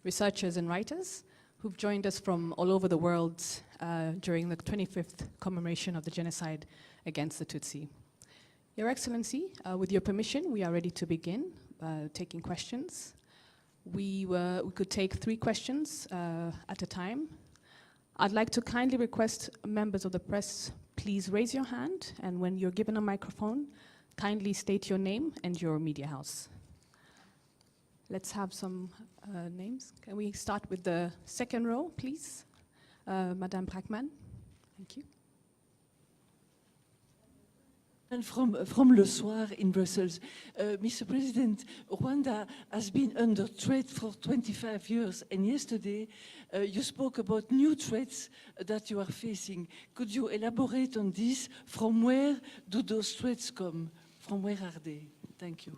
researchers and writers who've joined us from all over the world during the 25th commemoration of the genocide against the Tutsi. Your Excellency, with your permission, we are ready to begin taking questions. We could take 3 questions at a time. I'd like to kindly request members of the press, please raise your hand, and when you're given a microphone, kindly state your name and your media house. Let's have some names. Can we start with the second row, please? Madame Brackman, thank you. And from Le Soir in Brussels. Mr. President, Rwanda has been under threat for 25 years, and yesterday you spoke about new threats that you are facing. Could you elaborate on this? From where do those threats come? From where are they? Thank you.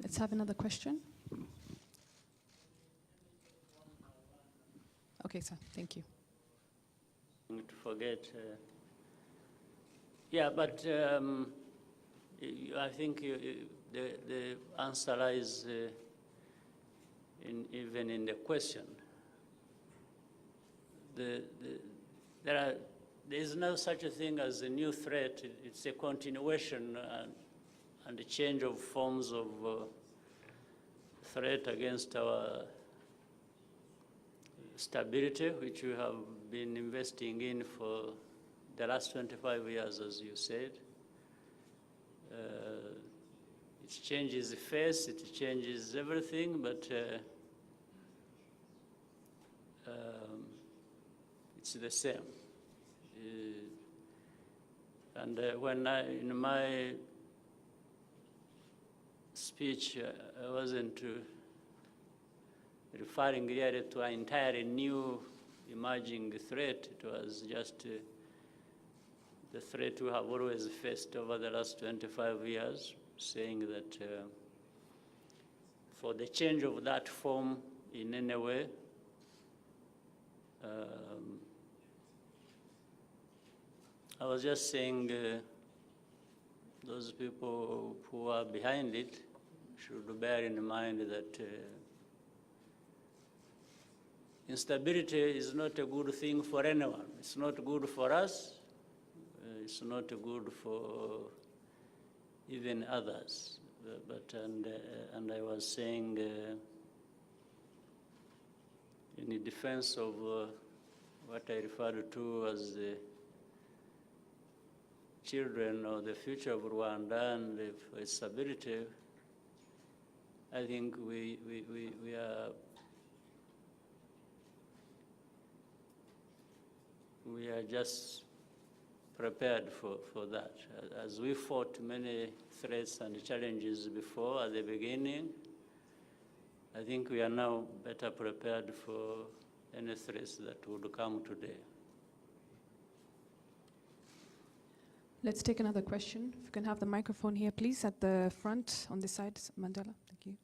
Let's have another question. Okay, sir, thank you. To forget. Yeah, but I think the answer lies even in the question. There is no such a thing as a new threat. It's a continuation and a change of forms of threat against our stability, which we have been investing in for the last 25 years, as you said. It changes the face, it changes everything, but it's the same. And when in my speech, I wasn't referring really to an entirely new emerging threat. It was just the threat we have always faced over the last 25 years, saying that for the change of that form in any way, I was just saying those people who are behind it should bear in mind that instability is not a good thing for anyone. It's not good for us. It's not good for even others. And I was saying in defense of what I referred to as the children or the future of Rwanda and for its stability, I think we are just prepared for that. As we fought many threats and challenges before at the beginning, I think we are now better prepared for any threats that would come today. Let's take another question. If you can have the microphone here, please, at the front on this side. Mandela, thank you.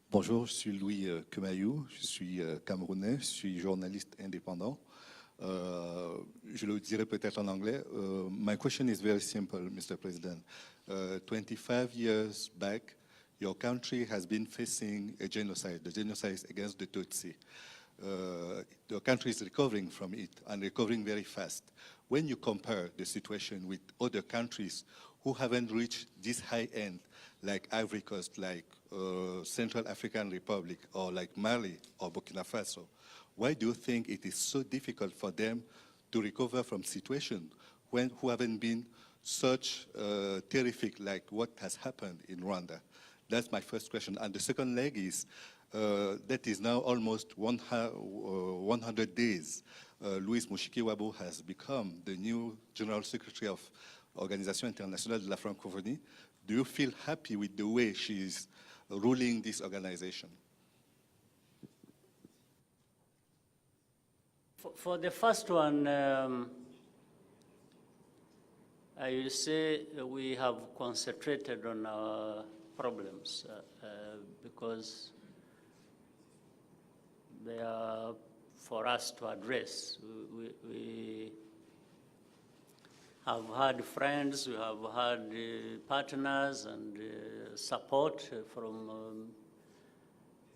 Bonjour, je suis Louis Kemayou, je suis camerounais, je suis journaliste indépendant. Je le dirai peut-être en anglais. My question is very simple, Mr. President. 25 years back, your country has been facing a genocide, the genocide against the Tutsi. Your country is recovering from it and recovering very fast. When you compare the situation with other countries who haven't reached this high end, like Ivory Coast, like Central African Republic, or like Mali or Burkina Faso, why do you think it is so difficult for them to recover from situations who haven't been such terrific like what has happened in Rwanda? That's my first question. And the second leg is, that is now almost 100 days. Louise Mushikiwabo has become the new General Secretary of Organisation Internationale de la Francophonie. Do you feel happy with the way she's ruling this organization? For the first one, I will say we have concentrated on our problems because there are for us to address. We have had friends, we have had partners and support from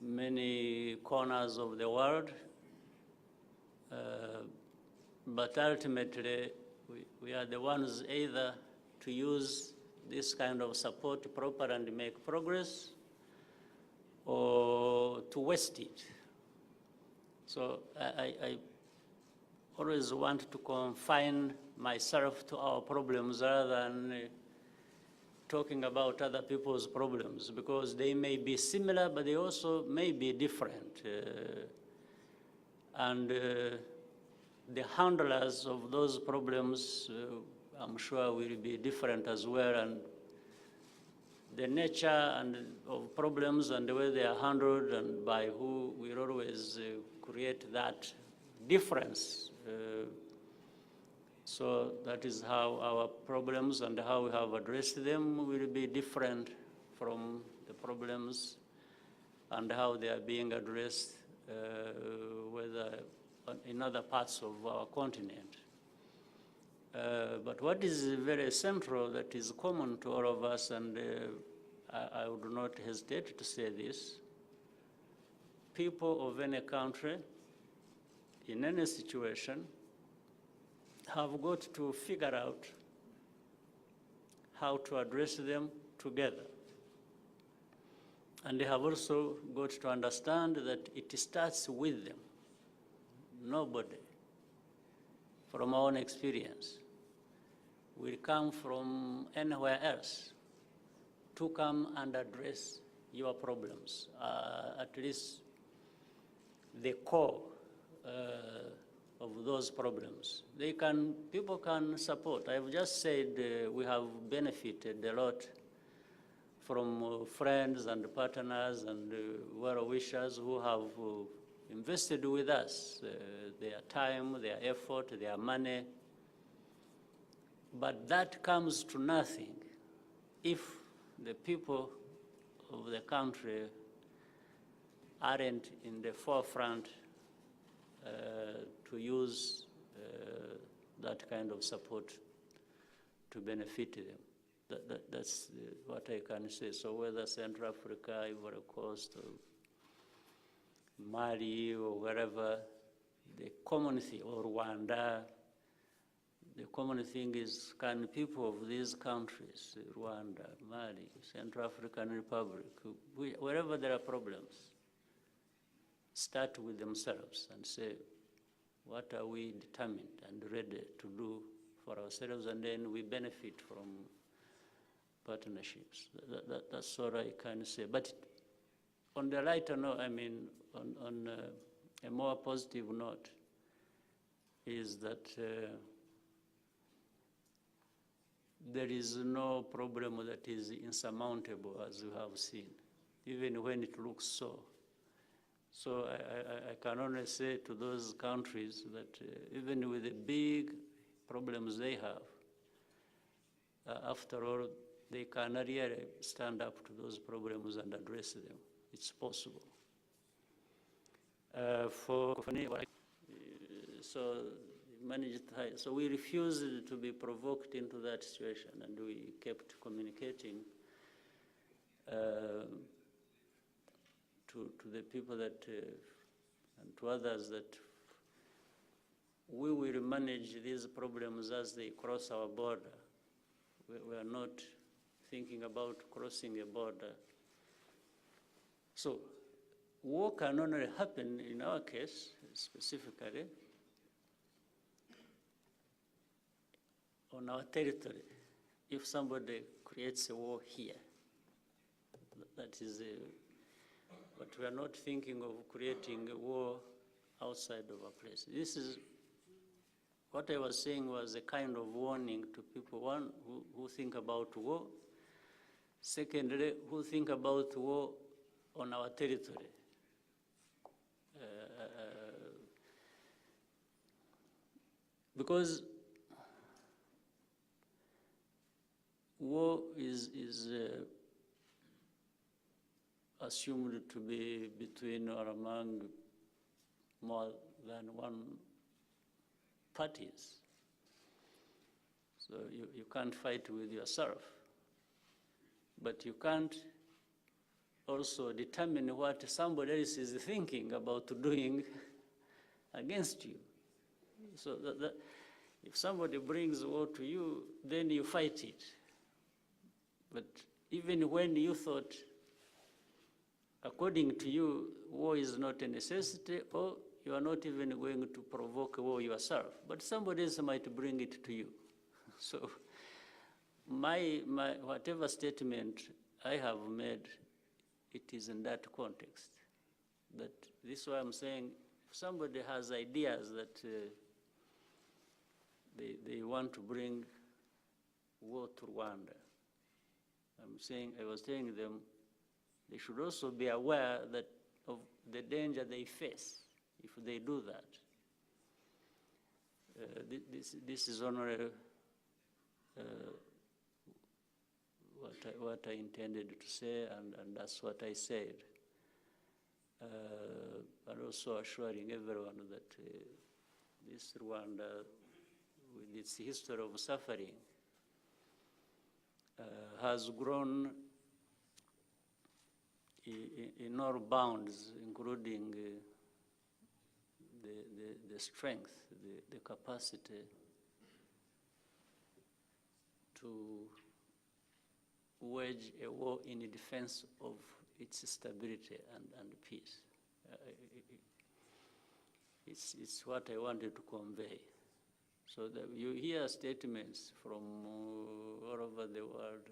many corners of the world. But ultimately, we are the ones either to use this kind of support proper and make progress, or to waste it. So I always want to confine myself to our problems rather than talking about other people's problems, because they may be similar, but they also may be different. The handlers of those problems, I'm sure, will be different as well, and the nature of problems and the way they are handled and by who will always create that difference. So that is how our problems and how we have addressed them will be different from the problems and how they are being addressed, whether in other parts of our continent. But what is very central, that is common to all of us, and I would not hesitate to say this: people of any country, in any situation, have got to figure out how to address them together. And they have also got to understand that it starts with them. Nobody, from our own experience, will come from anywhere else to come and address your problems, at least the core of those problems. People can support. I've just said we have benefited a lot from friends and partners and well-wishers who have invested with us their time, their effort, their money. But that comes to nothing if the people of the country aren't in the forefront to use that kind of support to benefit them. That's what I can say. So whether Central Africa, Ivory Coast, or Mali, or wherever, the common thing, or Rwanda, the common thing is, can people of these countries, Rwanda, Mali, Central African Republic, wherever there are problems, start with themselves and say, what are we determined and ready to do for ourselves, and then we benefit from partnerships. That's all I can say. But on the lighter note, I mean, on a more positive note, is that there is no problem that is insurmountable, as we have seen, even when it looks so. So I can only say to those countries that even with the big problems they have, after all, they can really stand up to those problems and address them. It's possible. So we refused to be provoked into that situation, and we kept communicating to the people that, and to others, that we will manage these problems as they cross our border. We are not thinking about crossing a border. So war can only happen, in our case specifically, on our territory, if somebody creates a war here. That is but we are not thinking of creating a war outside of our place. This is what I was saying, was a kind of warning to people, one, who think about war. Secondly, who think about war on our territory. Because war is assumed to be between or among more than one parties. So you can't fight with yourself, but you can't also determine what somebody else is thinking about doing against you. So if somebody brings war to you, then you fight it. But even when you thought, according to you, war is not a necessity, or you are not even going to provoke war yourself, but somebody else might bring it to you. So my whatever statement I have made, it is in that context. That this is why I'm saying, if somebody has ideas that they want to bring war to Rwanda, I was telling them, they should also be aware that of the danger they face if they do that. This is only what I intended to say, and that's what I said. But also assuring everyone that this Rwanda, with its history of suffering, has grown in all bounds, including the strength, the capacity to wage a war in defense of its stability and peace. It's what I wanted to convey. So that you hear statements from all over the world,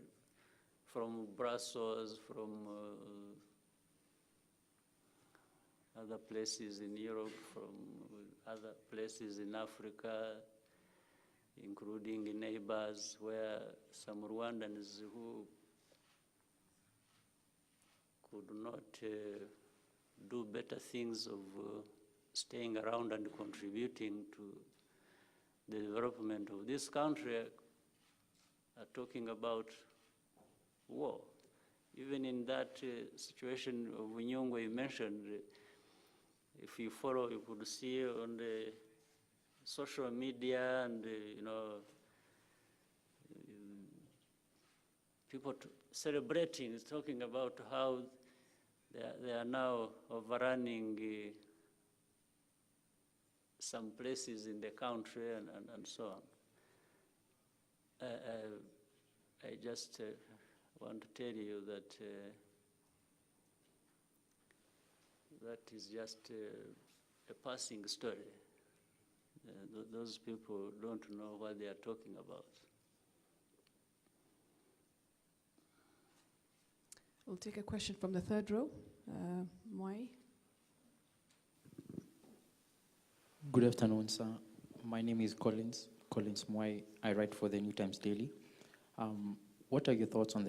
from Brussels, from other places in Europe, from other places in Africa, including neighbors, where some Rwandans who could not do better things of staying around and contributing to the development of this country are talking about war. Even in that situation of Nyungwe you mentioned, if you follow, you could see on the social media and, people celebrating, talking about how they are now overrunning some places in the country and so on. I just want to tell you that that is just a passing story. Those people don't know what they are talking about. We'll take a question from the third row. Mwai. Good afternoon, sir. My name is Collins Mwai. I write for the New Times Daily. What are your thoughts on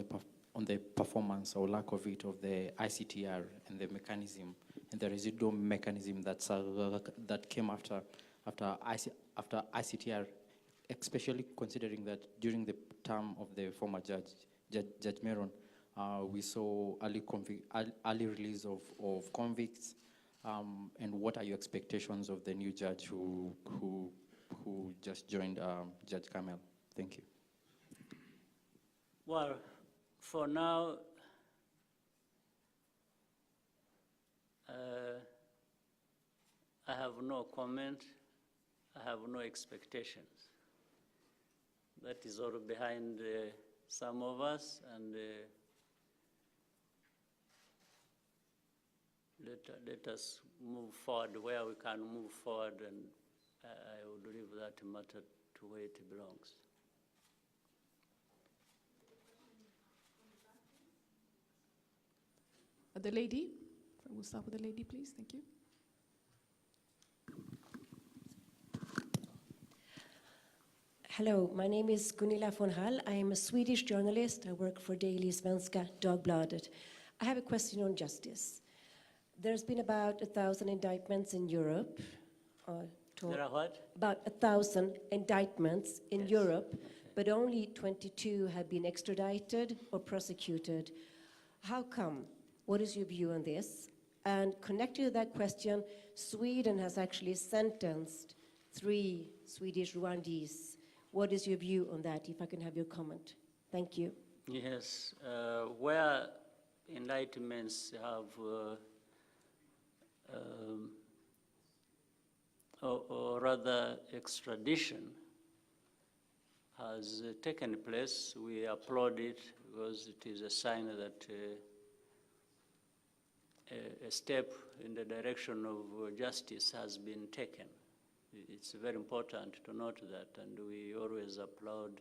the performance or lack of it of the ICTR and the mechanism and the residual mechanism that came after ICTR, especially considering that during the term of the former Judge Meron, we saw early release of convicts, and what are your expectations of the new judge who just joined Judge Kamel? Thank you. Well, for now, I have no comment. I have no expectations. That is all behind some of us, and let us move forward where we can move forward, and I would leave that matter to where it belongs. The lady, we'll start with the lady, please. Thank you. Hello, my name is Gunilla von Hall. I am a Swedish journalist. I work for Daily Svenska Dagbladet. I have a question on justice. There's been about 1,000 indictments in Europe. There are what? About 1,000 indictments in Europe, but only 22 have been extradited or prosecuted. How come? What is your view on this? And connected to that question, Sweden has actually sentenced 3 Swedish Rwandese. What is your view on that, if I can have your comment? Thank you. Yes, where enlightenments have, or rather extradition has taken place, we applaud it because it is a sign that a step in the direction of justice has been taken. It's very important to note that, and we always applaud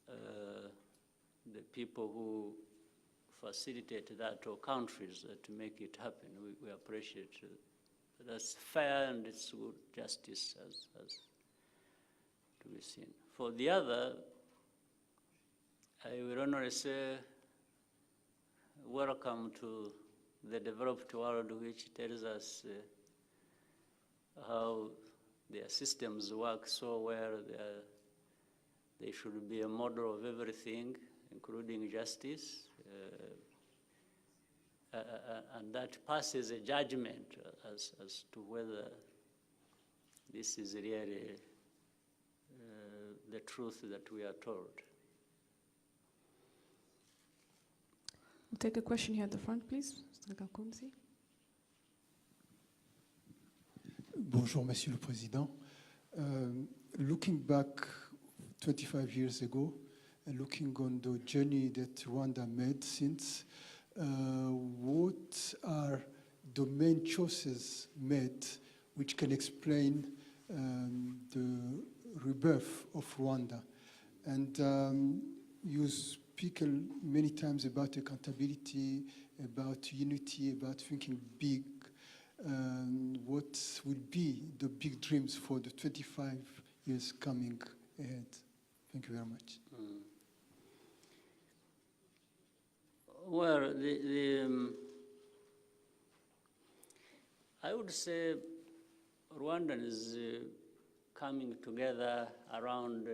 the people who facilitate that, or countries to make it happen. We appreciate that's fair, and it's good justice as to be seen. For the other, I will only say welcome to the developed world, which tells us how their systems work so well. They should be a model of everything, including justice, and that passes a judgment as to whether this is really the truth that we are told. We'll take a question here at the front, please. Mr. Gakumzi. Bonjour, Monsieur le Président. Looking back 25 years ago, and looking on the journey that Rwanda made since, what are the main choices made which can explain the rebirth of Rwanda? And you speak many times about accountability, about unity, about thinking big. What will be the big dreams for the 25 years coming ahead? Thank you very much. Well, I would say Rwandans coming together around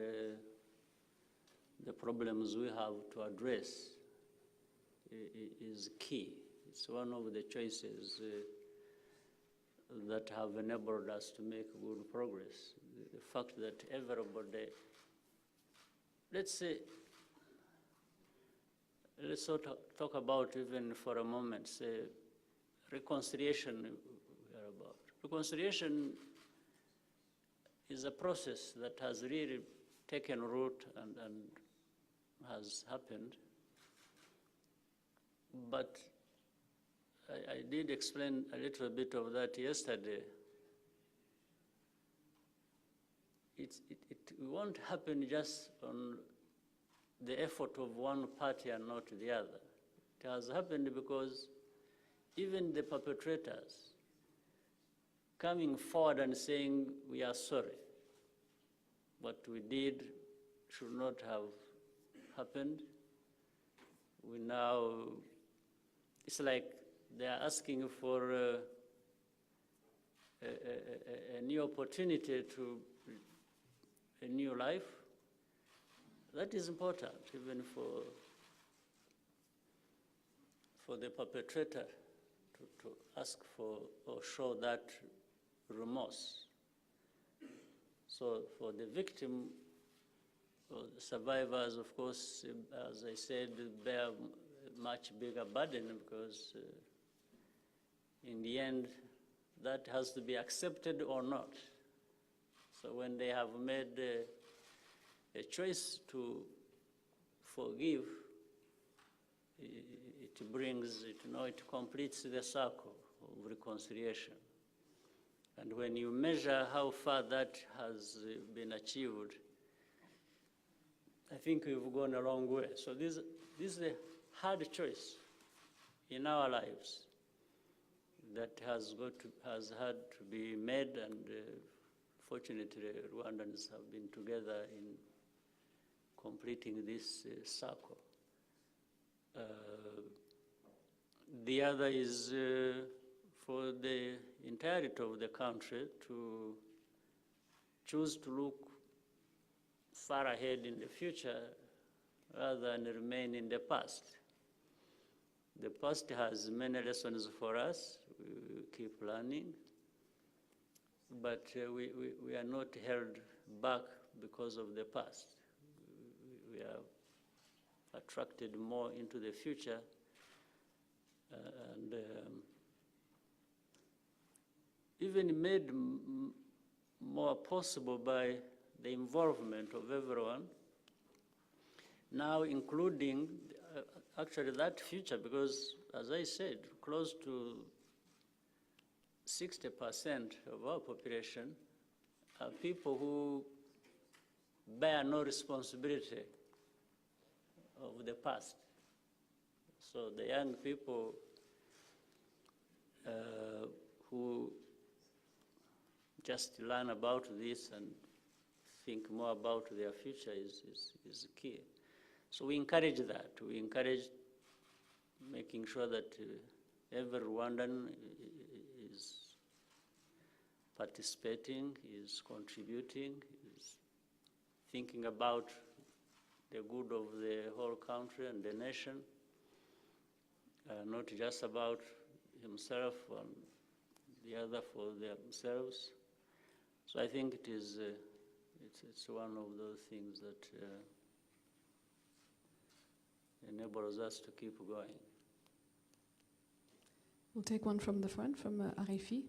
the problems we have to address is key. It's one of the choices that have enabled us to make good progress. The fact that everybody, let's sort of talk about, even for a moment, say, reconciliation we are about. Reconciliation is a process that has really taken root and has happened. But I did explain a little bit of that yesterday. It won't happen just on the effort of one party and not the other. It has happened because even the perpetrators coming forward and saying, we are sorry, what we did should not have happened. We now, it's like they are asking for a new opportunity to a new life. That is important, even for the perpetrator to ask for or show that remorse. So for the victim, or the survivors, of course, as I said, bear a much bigger burden because in the end, that has to be accepted or not. So when they have made a choice to forgive, it brings, it completes the circle of reconciliation. And when you measure how far that has been achieved, I think we've gone a long way. So this is a hard choice in our lives that has had to be made, and fortunately, Rwandans have been together in completing this circle. The other is for the entirety of the country to choose to look far ahead in the future rather than remain in the past. The past has many lessons for us. We keep learning. But we are not held back because of the past. We are attracted more into the future and even made more possible by the involvement of everyone, now including actually that future, because as I said, close to 60% of our population are people who bear no responsibility of the past. So the young people who just learn about this and think more about their future is key. So we encourage that. We encourage making sure that every Rwandan is participating, is contributing, is thinking about the good of the whole country and the nation, not just about himself and the other for themselves. So I think it is, it's one of those things that enables us to keep going. We'll take one from the front, from RFI.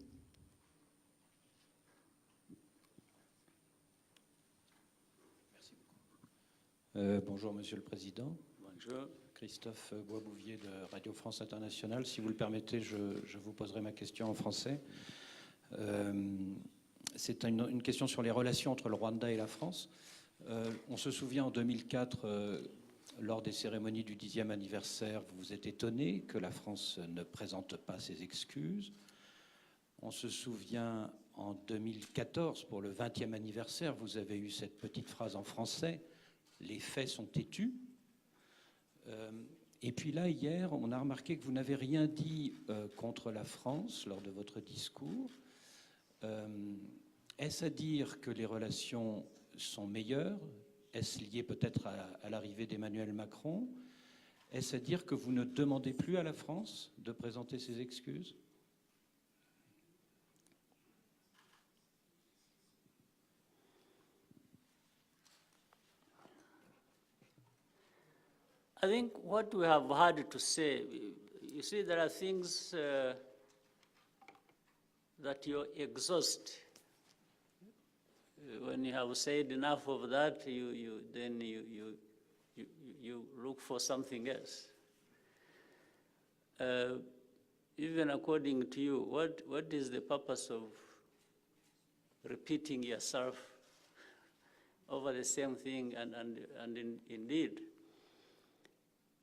Bonjour, Monsieur le Président. Bonjour. Christophe Boisbouvier de Radio France Internationale. Si vous le permettez, je vous poserai ma question en français. C'est une question sur les relations entre le Rwanda et la France. On se souvient en 2004, lors des cérémonies du 10e anniversaire, vous vous êtes étonné que la France ne présente pas ses excuses. On se souvient en 2014, pour le 20e anniversaire, vous avez eu cette petite phrase en français, « Les faits sont têtus ». Et puis là, hier, on a remarqué que vous n'avez rien dit contre la France lors de votre discours. Est-ce à dire que les relations sont meilleures? Est-ce lié peut-être à l'arrivée d'Emmanuel Macron? Est-ce à dire que vous ne demandez plus à la France de présenter ses excuses? I think what we have had to say, you see, there are things that you exhaust. When you have said enough of that, then you look for something else. Even according to you, what is the purpose of repeating yourself over the same thing? And indeed,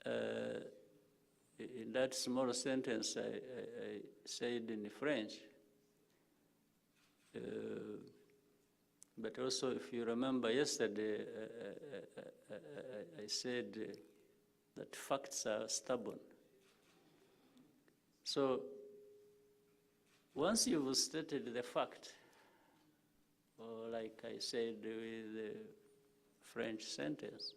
in that small sentence I said in French, but also if you remember yesterday, I said that facts are stubborn. So once you've stated the fact, or like I said with the French sentence,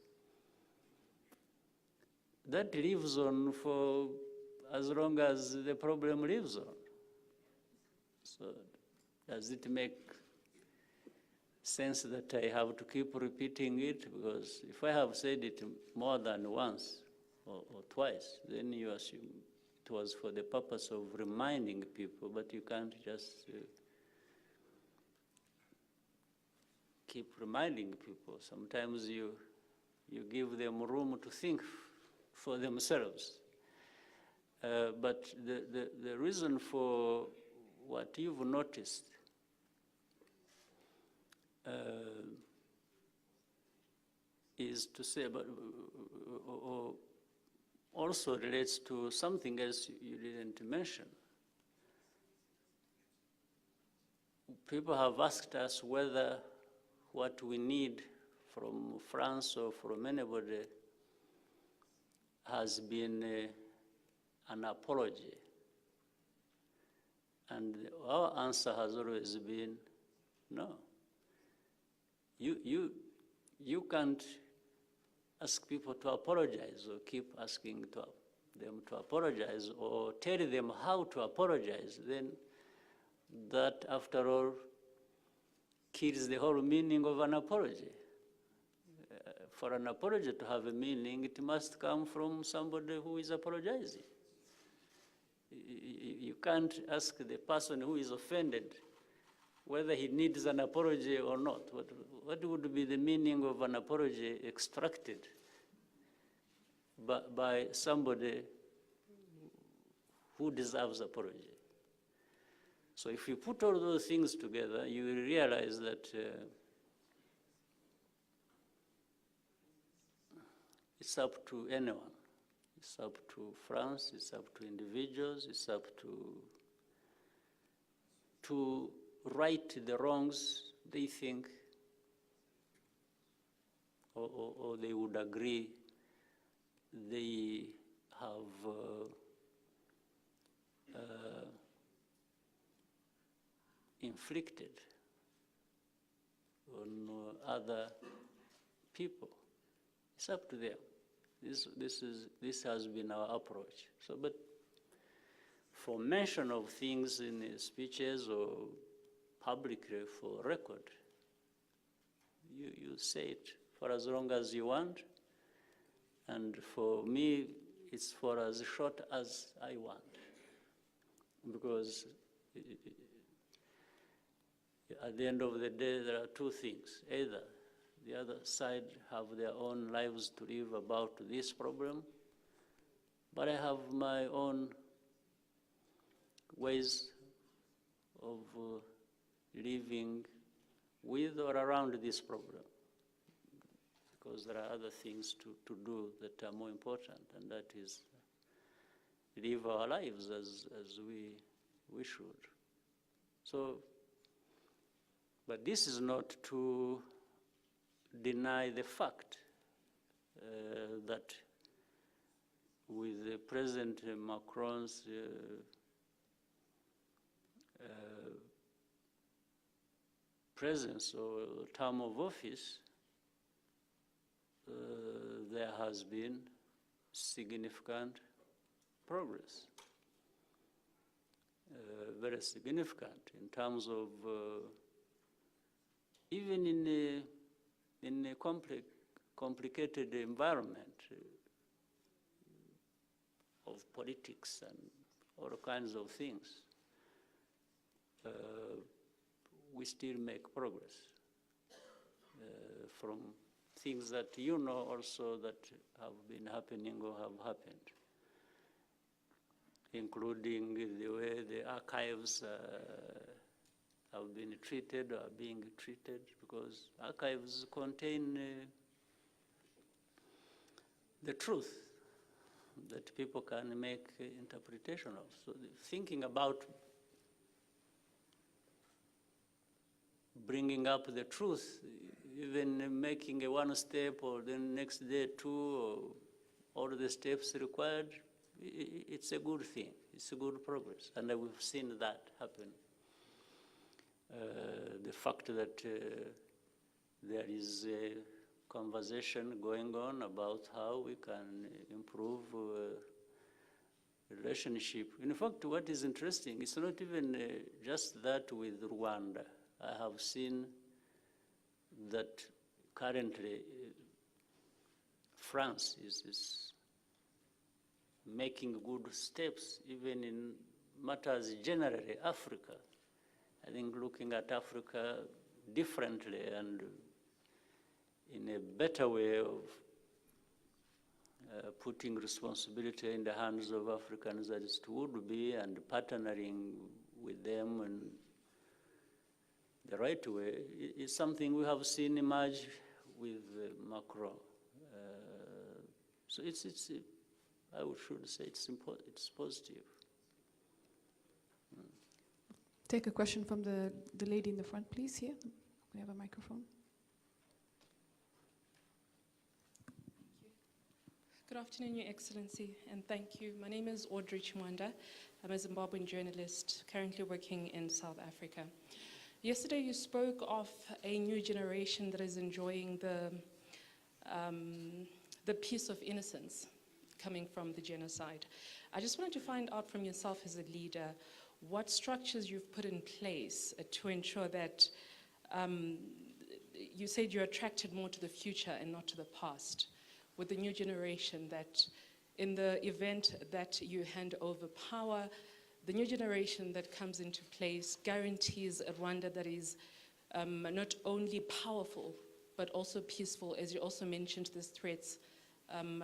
that lives on for as long as the problem lives on. So does it make sense that I have to keep repeating it? Because if I have said it more than once or twice, then you assume it was for the purpose of reminding people, but you can't just keep reminding people. Sometimes you give them room to think for themselves. But the reason for what you've noticed is to say, but also relates to something else you didn't mention. People have asked us whether what we need from France or from anybody has been an apology. And our answer has always been no. You can't ask people to apologize or keep asking to them to apologize or tell them how to apologize, then that, after all, kills the whole meaning of an apology. For an apology to have a meaning, it must come from somebody who is apologizing. You can't ask the person who is offended whether he needs an apology or not. What would be the meaning of an apology extracted by somebody who deserves apology? So if you put all those things together, you will realize that it's up to anyone. It's up to France, it's up to individuals, it's up to right the wrongs they think or they would agree they have inflicted on other people. It's up to them. This has been our approach. So, but for mention of things in speeches or publicly for record, you say it for as long as you want, and for me, it's for as short as I want, because at the end of the day, there are two things. Either the other side have their own lives to live about this problem, but I have my own ways of living with or around this problem, because there are other things to do that are more important, and that is live our lives as we should. So, but this is not to deny the fact that with President Macron's presence or term of office, there has been significant progress, very significant in terms of even in a complicated environment of politics and all kinds of things, we still make progress from things that you know also that have been happening or have happened, including the way the archives have been treated or are being treated, because archives contain the truth that people can make interpretation of. So thinking about bringing up the truth, even making a one step or then next day two, or all the steps required, it's a good thing. It's a good progress, and we've seen that happen. The fact that there is a conversation going on about how we can improve relationship. In fact, what is interesting, it's not even just that with Rwanda. I have seen that currently France is making good steps even in matters generally Africa. I think looking at Africa differently and in a better way of putting responsibility in the hands of Africans as it would be, and partnering with them in the right way, is something we have seen emerge with Macron. So I should say it's positive. Take a question from the lady in the front, please, here. We have a microphone. Good afternoon, Your Excellency, and thank you. My name is Audrey Chimwanda. I'm a Zimbabwean journalist currently working in South Africa. Yesterday you spoke of a new generation that is enjoying the peace of innocence. coming from the genocide. I just wanted to find out from yourself as a leader, what structures you've put in place to ensure that you said you're attracted more to the future and not to the past, with the new generation, that in the event that you hand over power, the new generation that comes into place guarantees a Rwanda that is not only powerful, but also peaceful, as you also mentioned, these threats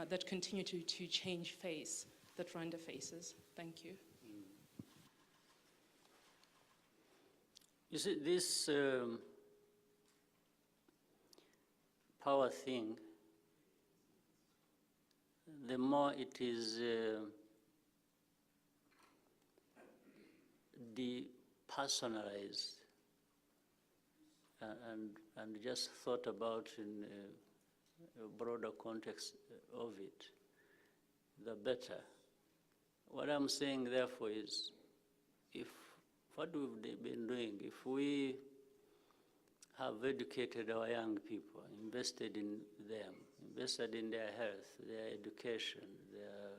that continue to change face, that Rwanda faces. Thank you. You see, this power thing, the more it is depersonalized and just thought about in a broader context of it, the better. What I'm saying, therefore, is if what we've been doing, if we have educated our young people, invested in them, invested in their health, their education, their,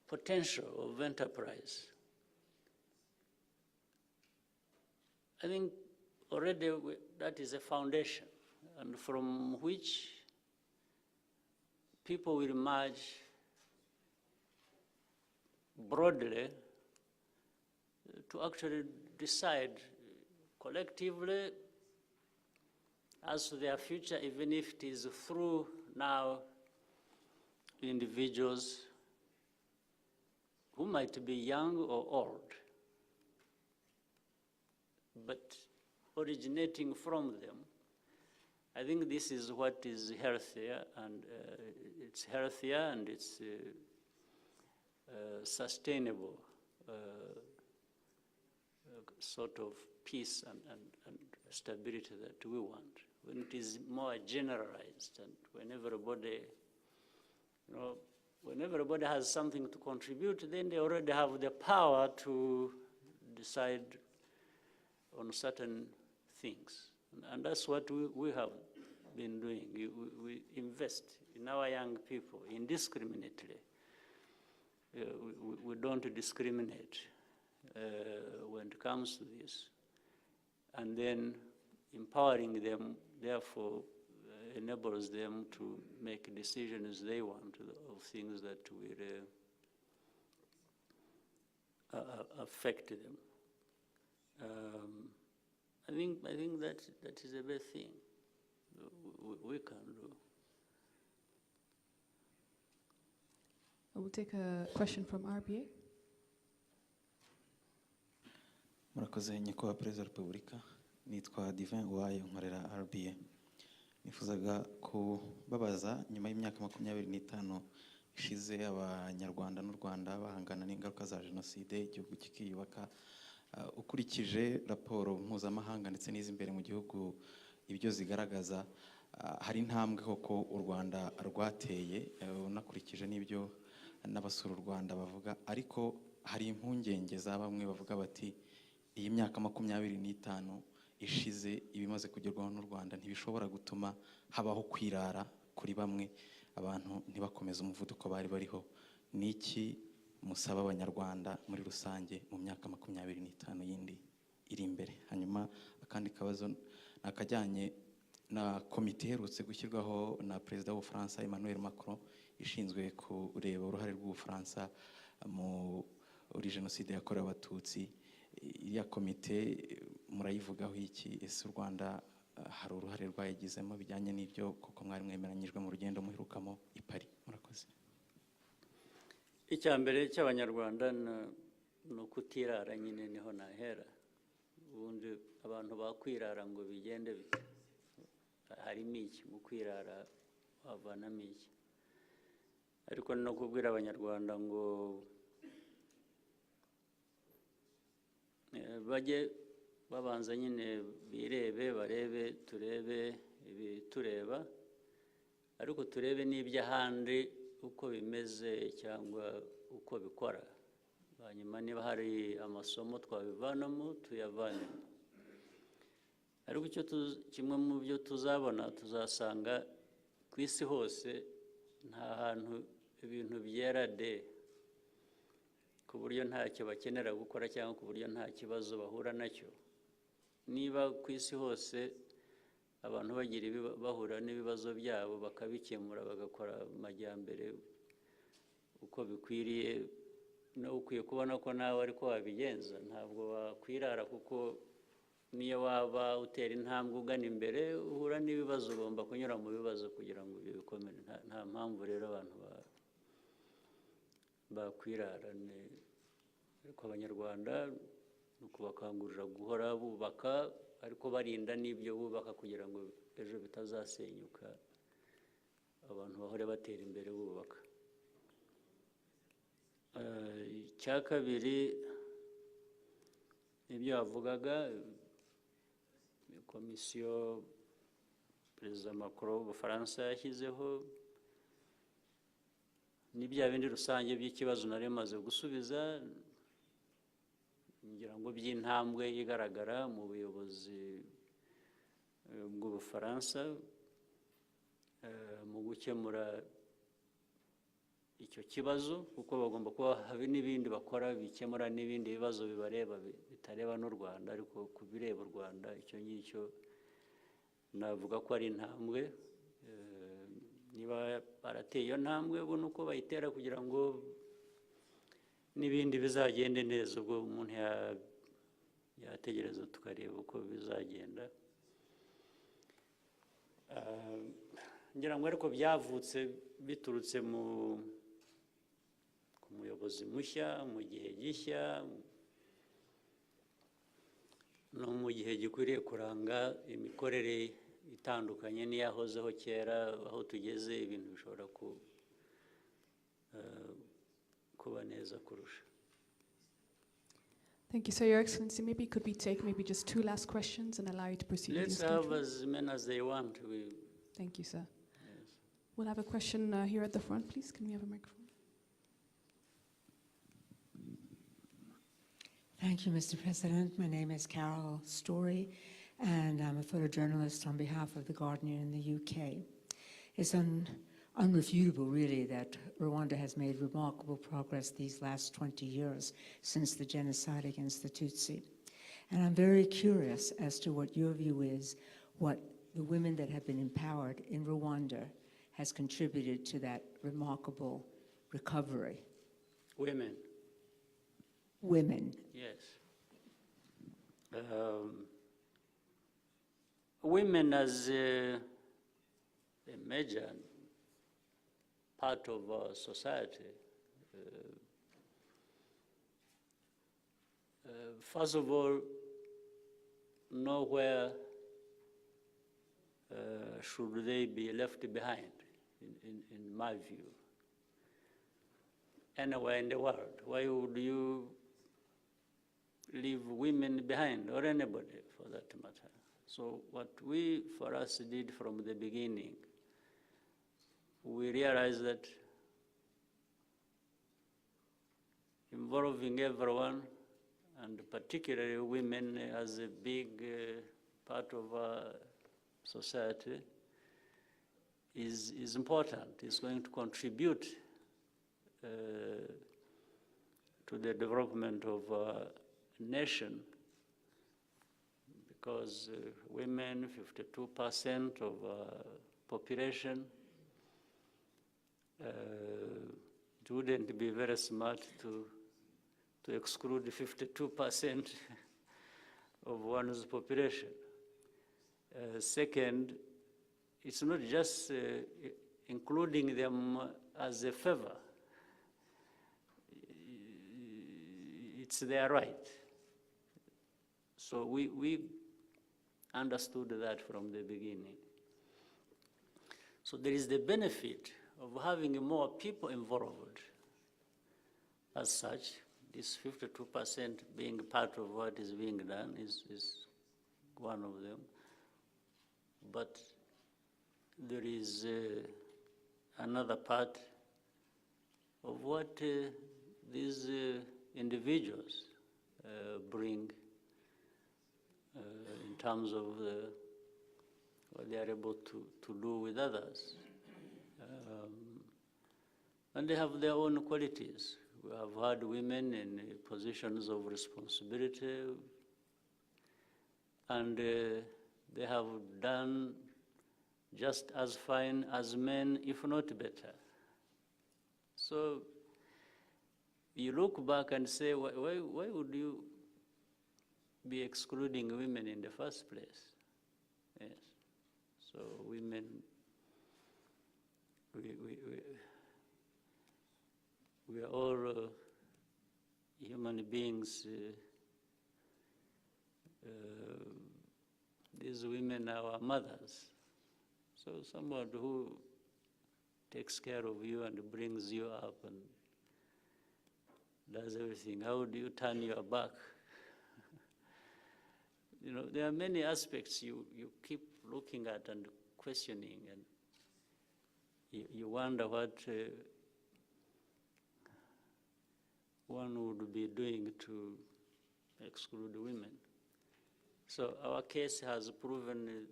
potential of enterprise, I think already that is a foundation, and from which people will emerge broadly to actually decide collectively as to their future, even if it is through now individuals who might be young or old, but originating from them. I think this is what is healthier, and it's healthier and it's sustainable sort of peace and stability that we want. When it is more generalized and when everybody, when everybody has something to contribute, then they already have the power to decide on certain things. And that's what we have been doing. We invest in our young people indiscriminately. We don't discriminate when it comes to this. And then empowering them, therefore, enables them to make decisions they want of things that will affect them. I think that is a big thing we can do. I will take a question from RBA. Murakoze nyakubahwa Perezida wa Repubulika, nitwa Divin Uwayo nkorera RBA. Nifuzaga kubabaza nyuma y'imyaka 25 ishize abanyarwanda n'u Rwanda bahangana n'ingaruka za jenoside, igihugu kikiyubaka, ukurikije raporo mpuzamahanga ndetse n'izimbere mu gihugu ibyo zigaragaza, hari intambwe koko u Rwanda rwateye, unakurikije n'ibyo n'abasura u Rwanda bavuga, ariko hari impungenge za bamwe bavuga bati iyi myaka 25 ishize ibimaze kugerwaho n'u Rwanda ntibishobora gutuma habaho kwirara kuri bamwe, abantu ntibakomeza umuvuduko bari bariho. Niki musaba abanyarwanda muri rusange mu myaka 25 yindi iri imbere? Hanyuma akandi kabazo nakajyanye na komite iherutse gushyirwaho na Perezida w'Ubufaransa Emmanuel Macron ishinzwe kureba uruhare rw'Ubufaransa muri jenoside yakorewe Abatutsi. Iriya komite murayivugaho iki? Ese u Rwanda hari uruhare rwayigizemo bijyanye n'ibyo koko mwari mwemeranyijwe mu rugendo muherukamo i Paris? Murakoze. Icyambere cy'abanyarwanda ni ukutirara, nyine niho nahera. Ubundi abantu bakwirara ngo bigende bite? Harimo iki mu kwirara, wavanamo iki? Ariko no kubwira abanyarwanda ngo bajye babanza nyine birebe, barebe, turebe ibitureba, ariko turebe n'iby'ahandi uko bimeze cyangwa uko bikora. Hanyuma niba hari amasomo twabivanamo tuyavanemo. ariko kimwe mu byo tuzabona tuzasanga ku isi hose nta hantu ibintu byera de ku buryo ntacyo bakenera gukora cyangwa ku buryo nta kibazo bahura nacyo. Niba ku isi hose abantu bahura n'ibibazo byabo bakabikemura bagakora amajyambere uko bikwiriye, nawe ukwiye kubona ko nawe ariko wabigenza. Ntabwo wakwirara, kuko niyo waba utera intambwe ugana imbere uhura n'ibibazo, ugomba kunyura mu bibazo kugira ngo ibyo bikomere. Nta mpamvu rero abantu bakwirara. Ariko Abanyarwanda ni ukubakangurira guhora bubaka, ariko barinda n'ibyo bubaka kugira ngo ejo bitazasenyuka, abantu bahore batera imbere bubaka. Icya kabiri, ibyo wavugaga, komisiyo Perezida Macron w'Ubufaransa yashyizeho ni bya bindi rusange by'ikibazo nari maze gusubiza, ngira ngo by'intambwe igaragara mu buyobozi bw'Ubufaransa mu gukemura icyo kibazo, kuko bagomba kuba hari n'ibindi bakora bikemura n'ibindi bibazo bibareba bitareba n'u Rwanda, ariko ku bireba u Rwanda icyo ngicyo navuga ko ari intambwe. Niba barateye iyo ntambwe, ubu ni uko bayitera kugira ngo n'ibindi bizagende neza. Ubwo umuntu yategereza tukareba uko bizagenda. Ngira ngo ariko byavutse biturutse ku muyobozi mushya, mu gihe gishya, no mu gihe gikwiriye kuranga imikorere itandukanye n'iyahozeho kera. Aho tugeze ibintu bishobora kuba neza kurusha. Thank you, sir. Your Excellency, maybe could we take just 2 last questions and allow you to proceed with Let's your have statement? as many as they want. Thank you, sir. Yes. We'll have a question here at the front, please. Can we have a microphone? Thank you, Mr. President. My name is Carol Story, and I'm a photojournalist on behalf of The Guardian in the UK. It's unrefutable, really, that Rwanda has made remarkable progress these last 20 years since the genocide against the Tutsi. And I'm very curious as to what your view is, what the women that have been empowered in Rwanda has contributed to that remarkable recovery. Women. Women. Yes. Women as a major part of our society. First of all, nowhere should they be left behind, in my view. Anywhere in the world, why would you leave women behind, or anybody for that matter? So what we, for us, did from the beginning, we realized that involving everyone, and particularly women as a big part of our society, is important. It's going to contribute to the development of our nation, because women, 52% of our population, it wouldn't be very smart to exclude 52% of one's population. Second, it's not just including them as a favor. It's their right. So we understood that from the beginning. So there is the benefit of having more people involved. As such, this 52% being part of what is being done is one of them. But there is another part of what these individuals bring in terms of what they are able to do with others. And they have their own qualities. We have had women in positions of responsibility, and they have done just as fine as men, if not better. So you look back and say, why would you be excluding women in the first place? Yes. So women, we are all human beings. These women are our mothers. So someone who takes care of you and brings you up and does everything, how do you turn your back? You know, there are many aspects you keep looking at and questioning, and you wonder what one would be doing to exclude women. So our case has proven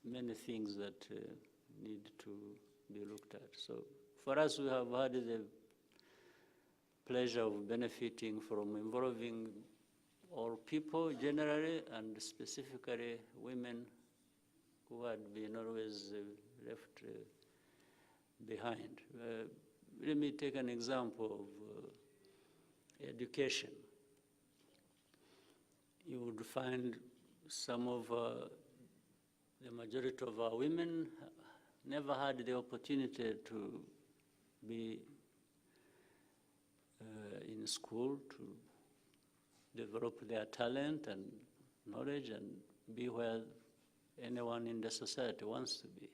many things that need to be looked at. So for us, we have had the pleasure of benefiting from involving all people generally, and specifically women who had been always left behind. Let me take an example of education. You would find some of the majority of our women never had the opportunity to be in school, to develop their talent and knowledge and be where anyone in the society wants to be.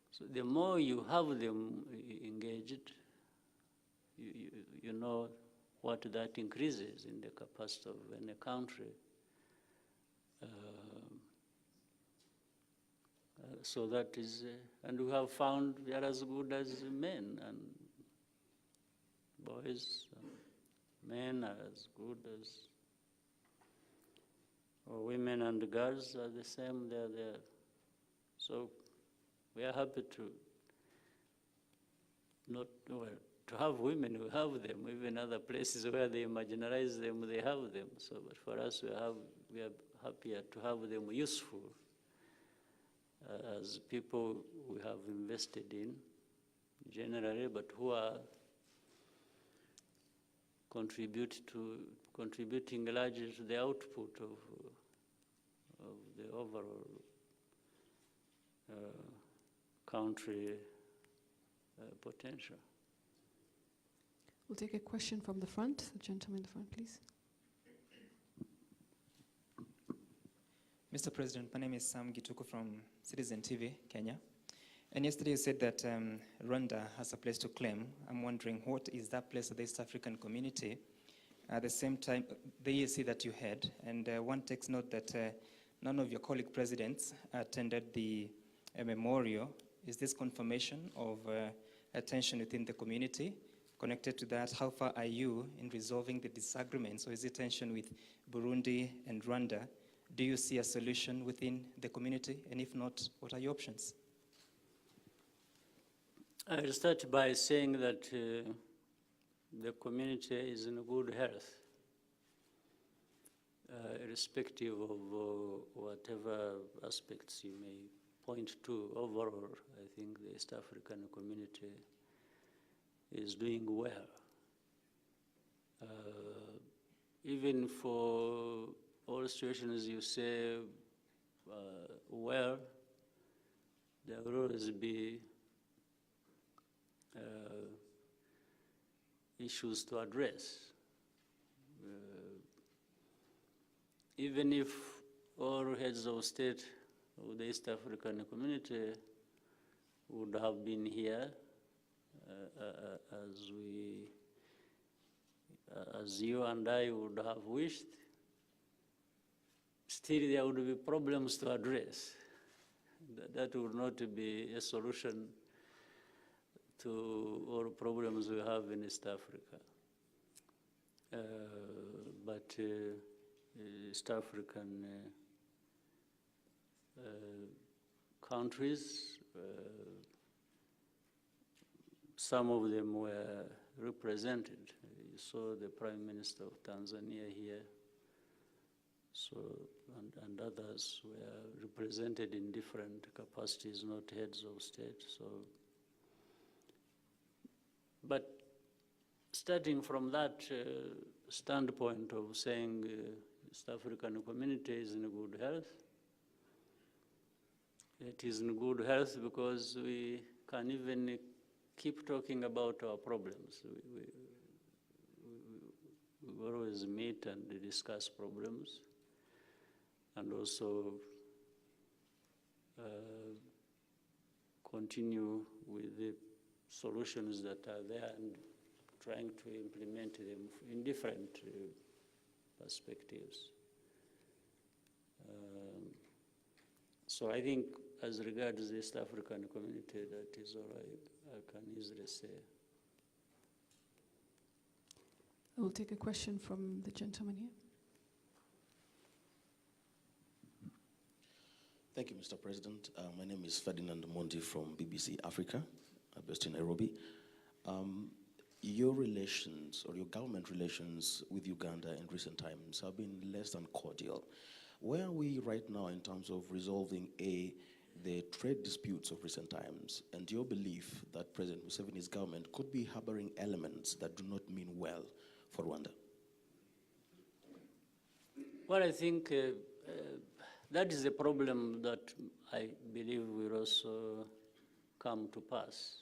So the more you have them engaged, you know what that increases in the capacity of any country. So that is, and we have found we are as good as men, and boys and men are as good as, or women and girls are the same, they're there. So we are happy to not, well, to have women, we have them. Even other places where they marginalize them, they have them. So, but for us, we are happier to have them useful as people we have invested in generally, but who are contributing largely to the output of the overall country potential. We'll take a question from the front. The gentleman in the front, please. Mr. President, my name is Sam Gituku from Citizen TV, Kenya. And yesterday you said that Rwanda has a place to claim. I'm wondering, what is that place of the East African community? At the same time, the EAC that you had, and one takes note that none of your colleague presidents attended the memorial. Is this confirmation of attention within the community? Connected to that, how far are you in resolving the disagreements, or is it tension with Burundi and Rwanda? Do you see a solution within the community? And if not, what are your options? I'll start by saying that the community is in good health, irrespective of whatever aspects you may point to. Overall, I think the East African community is doing well. Even for all situations you say, well, there will always be issues to address. Even if all heads of state of the East African community would have been here, as you and I would have wished, still there would be problems to address. That would not be a solution to all problems we have in East Africa. But East African countries. Some of them were represented. You saw the Prime Minister of Tanzania here, so, and others were represented in different capacities, not heads of state. So, but starting from that standpoint of saying East African community is in good health, it is in good health because we can even keep talking about our problems. We always meet and discuss problems, and also continue with the solutions that are there and trying to implement them in different perspectives. So I think as regards the East African community, that is all I can easily say. I will take a question from the gentleman here. Thank you, Mr. President. My name is Ferdinand Monti from BBC Africa, based in Nairobi. Your relations, or your government relations with Uganda in recent times have been less than cordial. Where are we right now in terms of resolving, A, the trade disputes of recent times, and your belief that President Museveni's government could be harboring elements that do not mean well for Rwanda? Well, I think that is a problem that I believe will also come to pass.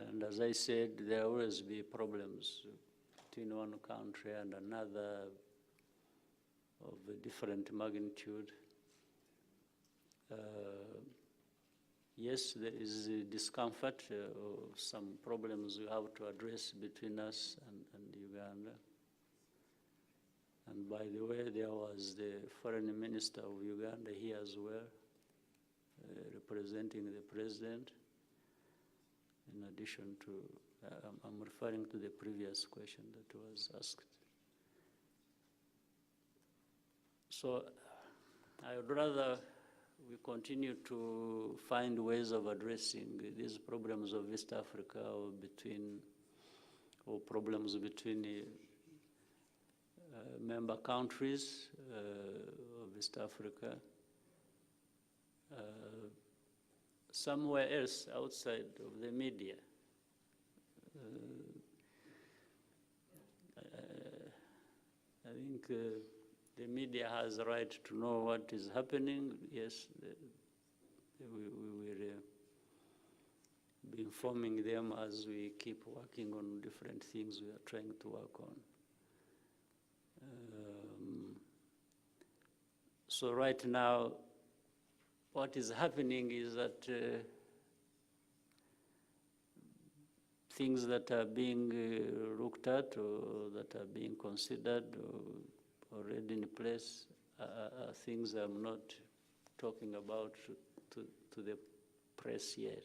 And as I said, there will always be problems between one country and another of a different magnitude. Yes, there is a discomfort of some problems we have to address between us and Uganda. And by the way, there was the foreign minister of Uganda here as well, representing the president, in addition to, I'm referring to the previous question that was asked. So I would rather we continue to find ways of addressing these problems of East Africa or problems between member countries of East Africa somewhere else outside of the media. I think the media has a right to know what is happening. Yes, we will be informing them as we keep working on different things we are trying to work on. So right now, what is happening is that things that are being looked at or that are being considered or already in place are things I'm not talking about to the press yet.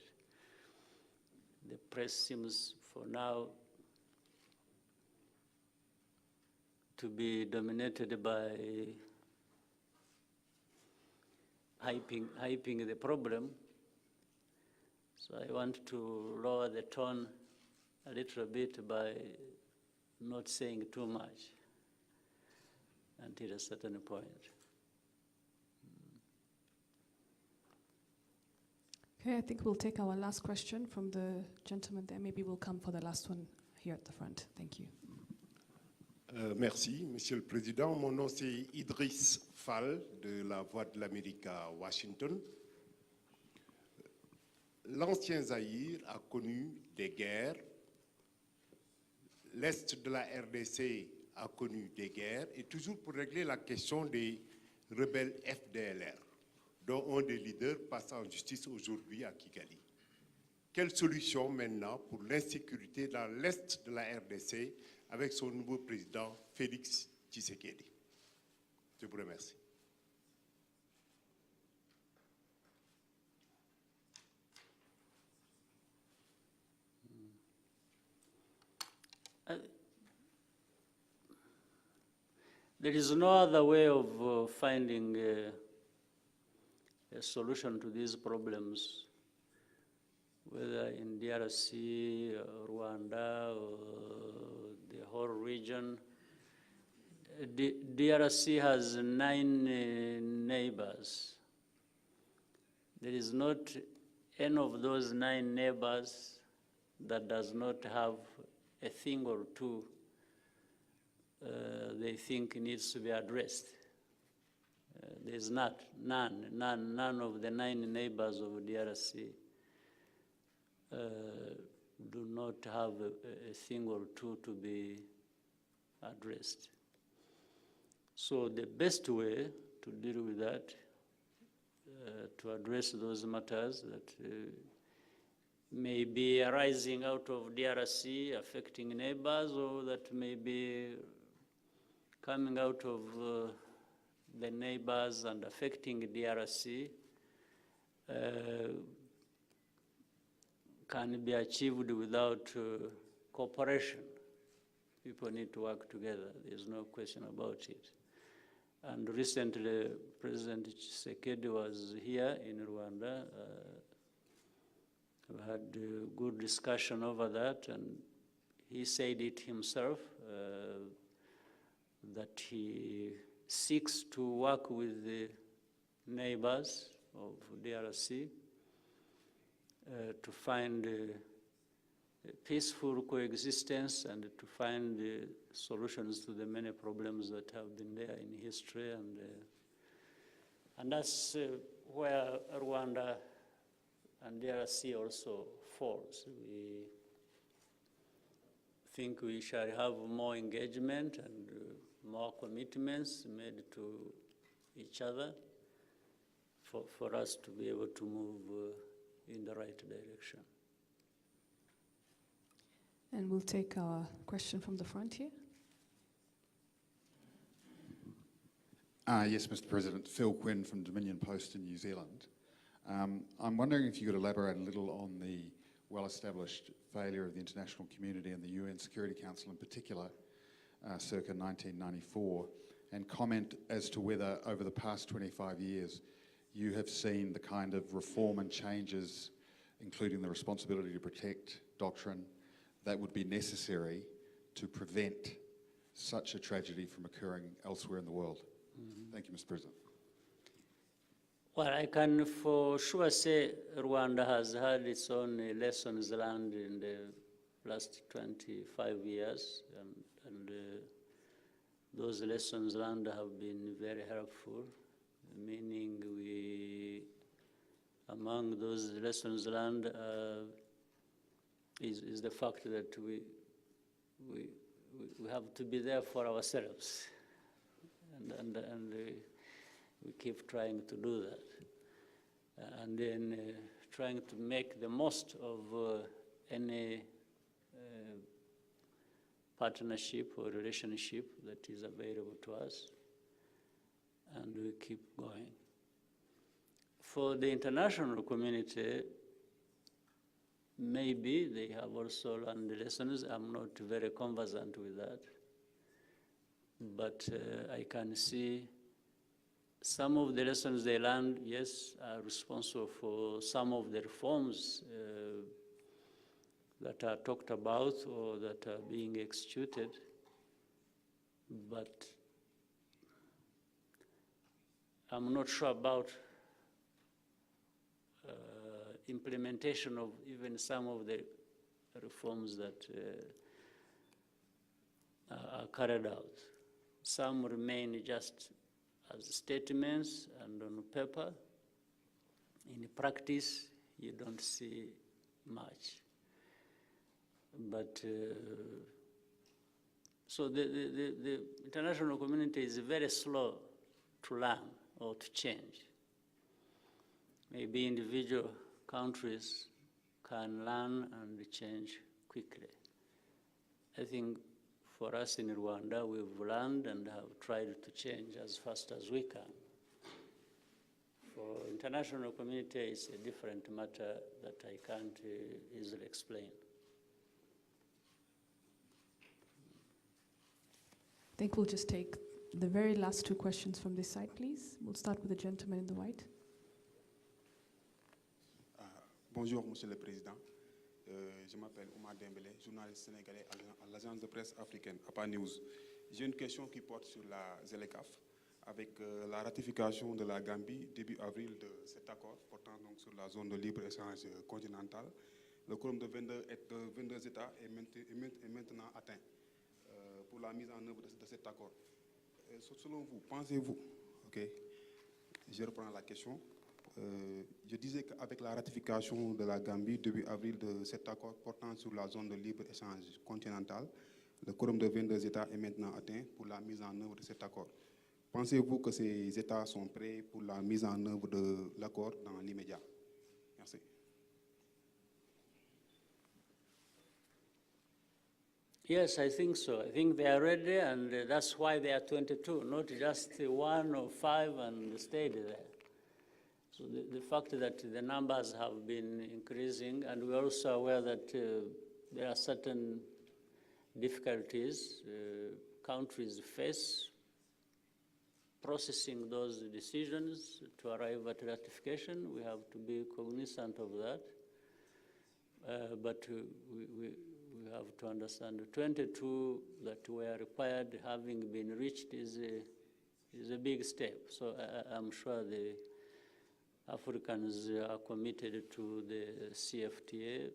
The press seems for now to be dominated by hyping the problem. So I want to lower the tone a little bit by not saying too much until a certain point. Okay, I think we'll take our last question from the gentleman there. Maybe we'll come for the last one here at the front. Thank you. Merci, Monsieur le Président. Mon nom, c'est Idriss Fall, de la Voix de l'Amérique à Washington. L'ancien Zaïre a connu des guerres. L'Est de la RDC a connu des guerres, et toujours pour régler la question des rebelles FDLR, dont un des leaders passe en justice aujourd'hui à Kigali. Quelle solution maintenant pour l'insécurité dans l'Est de la RDC avec son nouveau président, Félix Tshisekedi? Je vous remercie. There is no other way of finding a solution to these problems, whether in DRC, Rwanda, or the whole region. DRC has 9 neighbors. There is not any of those 9 neighbors that does not have a thing or two they think needs to be addressed. There's none of the 9 neighbors of DRC do not have a thing or two to be addressed. So the best way to deal with that, to address those matters that may be arising out of DRC, affecting neighbors, or that may be coming out of the neighbors and affecting DRC, can be achieved without cooperation. People need to work together. There's no question about it. And recently, President Tshisekedi was here in Rwanda. We had a good discussion over that, and he said it himself, that he seeks to work with the neighbors of DRC to find a peaceful coexistence and to find solutions to the many problems that have been there in history. And that's where Rwanda and DRC also falls. We think we shall have more engagement and more commitments made to each other for us to be able to move in the right direction. And we'll take a question from the front here. Yes, Mr. President. Phil Quinn from Dominion Post in New Zealand. I'm wondering if you could elaborate a little on the well-established failure of the international community and the UN Security Council in particular, circa 1994, and comment as to whether over the past 25 years you have seen the kind of reform and changes, including the responsibility to protect doctrine, that would be necessary to prevent such a tragedy from occurring elsewhere in the world. Thank you, Mr. President. Well, I can for sure say Rwanda has had its own lessons learned in the last 25 years, and those lessons learned have been very helpful, meaning among those lessons learned is the fact that we have to be there for ourselves, and we keep trying to do that, and then trying to make the most of any partnership or relationship that is available to us, and we keep going. For the international community, maybe they have also learned lessons. I'm not very conversant with that, but I can see some of the lessons they learned, yes, are responsible for some of the reforms that are talked about or that are being executed, but I'm not sure about implementation of even some of the reforms that are carried out. Some remain just as statements and on paper. In practice, you don't see much. But so the international community is very slow to learn or to change. Maybe individual countries can learn and change quickly. I think for us in Rwanda, we've learned and have tried to change as fast as we can. For international community, it's a different matter that I can't easily explain. I think we'll just take The very last two questions from this side, please. We'll start with the gentleman in the white. Bonjour, Monsieur le Président. Je m'appelle Oumar Dembélé, journaliste sénégalais à l'agence de presse africaine, APA News. J'ai une question qui porte sur la ZLECAf, avec la ratification de la Gambie début avril de cet accord portant donc sur la zone de libre-échange continentale. Le quorum de 22 États est maintenant atteint pour la mise en œuvre de cet accord. Selon vous, pensez-vous, ok, je reprends la question, je disais qu'avec la ratification de la Gambie début avril de cet accord portant sur la zone de libre-échange continentale, le quorum de 22 États est maintenant atteint pour la mise en œuvre de cet accord. Pensez-vous que ces États sont prêts pour la mise en œuvre de l'accord dans l'immédiat? Merci. Yes, I think so. I think they are ready, and that's why they are 22, not just 1 or 5 and stayed there. So the fact that the numbers have been increasing, and we're also aware that there are certain difficulties countries face processing those decisions to arrive at ratification. We have to be cognizant of that. But we have to understand the 22 that were required having been reached is a big step. So I'm sure the Africans are committed to the CFTA.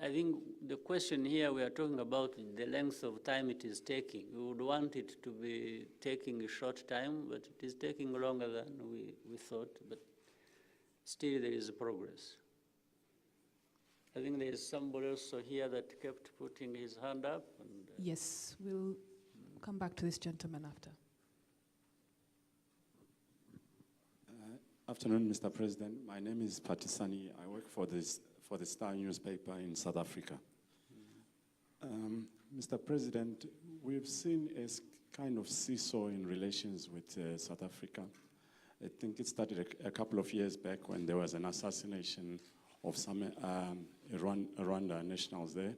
I think the question here, we are talking about the length of time it is taking. We would want it to be taking a short time, but it is taking longer than we thought, but still there is progress. I think there is somebody also here that kept putting his hand up. And, yes, we'll come back to this gentleman after. Afternoon, Mr. President. My name is Patisani. I work for the Star newspaper in South Africa. Mr. President, we've seen a kind of seesaw in relations with South Africa. I think it started a couple of years back when there was an assassination of some Rwanda nationals there,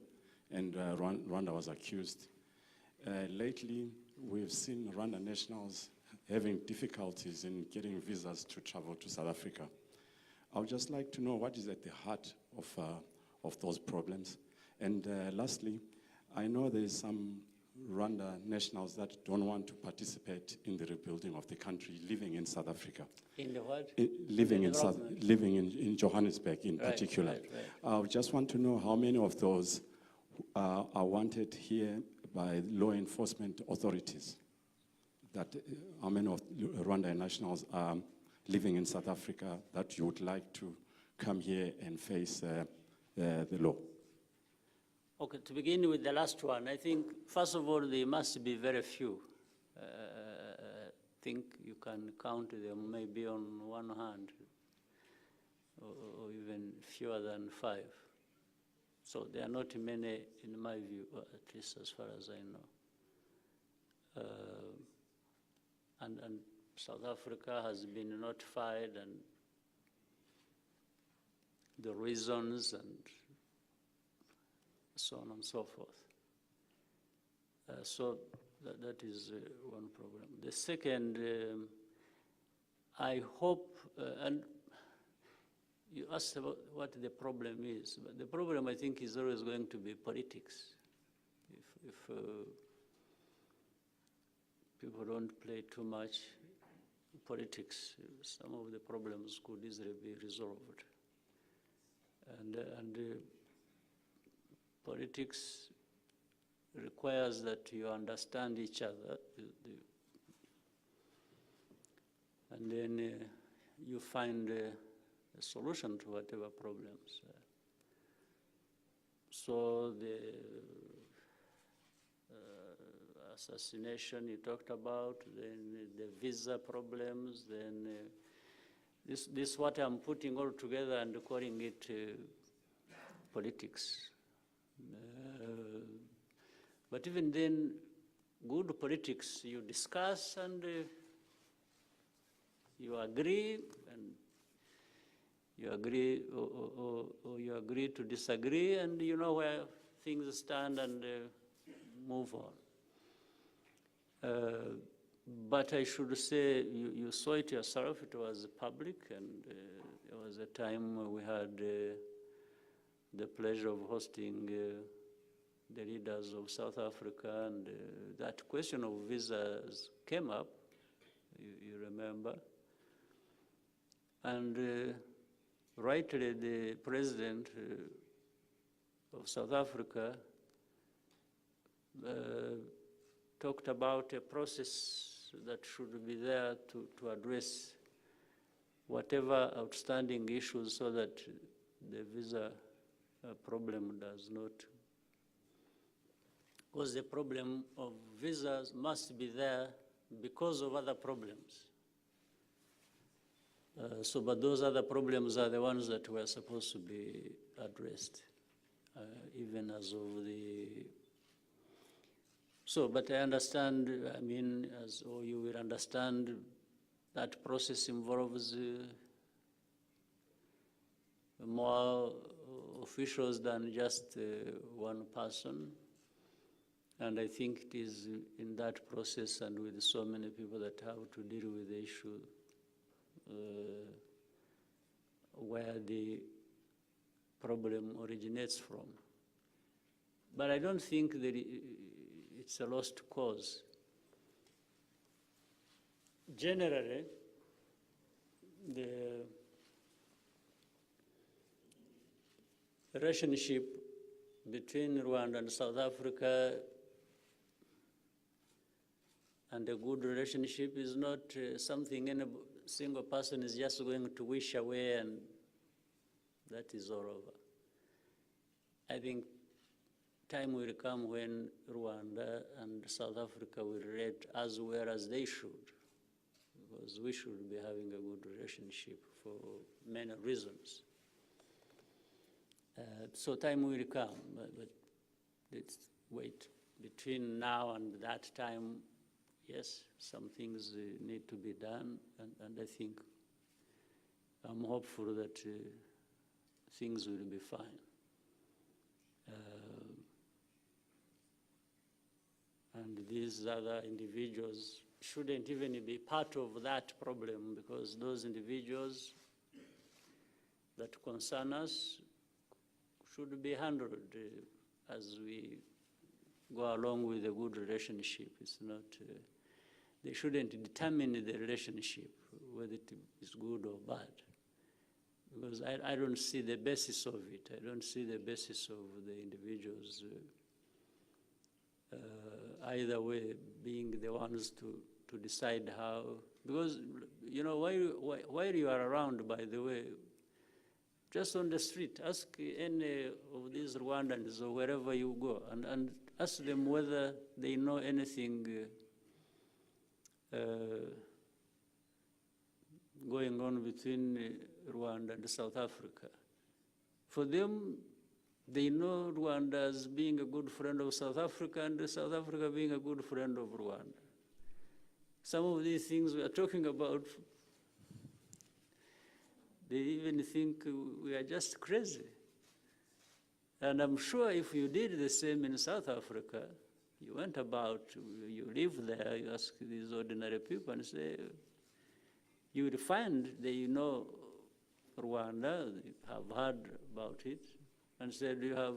and Rwanda was accused. Lately, we've seen Rwanda nationals having difficulties in getting visas to travel to South Africa. I would just like to know what is at the heart of those problems. And lastly, I know there's some Rwanda nationals that don't want to participate in the rebuilding of the country living in South Africa. In the what? Living in Johannesburg in particular. Right. I just want to know how many of those are wanted here by law enforcement authorities. That how many of Rwanda nationals are living in South Africa that you would like to come here and face the law? Okay, to begin with the last one, I think, first of all, there must be very few. I think you can count them maybe on one hand, or even fewer than 5. So there are not many, in my view, at least as far as I know. And South Africa has been notified, and the reasons and so on and so forth. So that is one problem. The second, I hope, and you asked about what the problem is, but the problem, I think, is always going to be politics. If people don't play too much politics, some of the problems could easily be resolved. And politics requires that you understand each other, and then you find a solution to whatever problems. So the assassination you talked about, then the visa problems, then this what I'm putting all together and calling it politics. But even then, good politics, you discuss and you agree, and you agree or you agree to disagree, and you know where things stand and move on. But I should say, you saw it yourself, it was public, and there was a time when we had the pleasure of hosting the leaders of South Africa, and that question of visas came up, you remember. And rightly, the president of South Africa talked about a process that should be there to address whatever outstanding issues so that the visa problem does not, because the problem of visas must be there because of other problems. But those other problems are the ones that were supposed to be addressed, even as of the. But I understand, I mean, or you will understand, that process involves more officials than just one person. And I think it is in that process and with so many people that have to deal with the issue where the problem originates from. But I don't think that it's a lost cause. Generally, the relationship between Rwanda and South Africa, and a good relationship, is not something any single person is just going to wish away and that is all over. I think time will come when Rwanda and South Africa will relate as well as they should, because we should be having a good relationship for many reasons. So time will come, but let's wait. Between now and that time, yes, some things need to be done, and I think I'm hopeful that things will be fine. And these other individuals shouldn't even be part of that problem, because those individuals that concern us should be handled as we go along with a good relationship. It's not, they shouldn't determine the relationship, whether it is good or bad. Because I don't see the basis of it. I don't see the basis of the individuals either way being the ones to decide how. Because, you know, while you are around, by the way, just on the street, ask any of these Rwandans or wherever you go, and ask them whether they know anything going on between Rwanda and South Africa. For them, they know Rwanda as being a good friend of South Africa and South Africa being a good friend of Rwanda. Some of these things we are talking about, they even think we are just crazy. And I'm sure if you did the same in South Africa, you went about, you live there, you ask these ordinary people and say, you would find they know Rwanda, they have heard about it, and said, do you have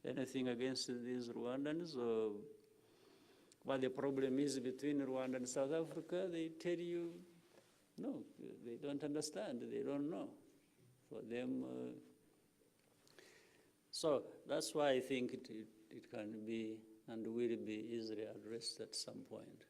anything against these Rwandans, or what the problem is between Rwanda and South Africa? They tell you, no, they don't understand, they don't know. For them, so that's why I think it can be and will be easily addressed at some point.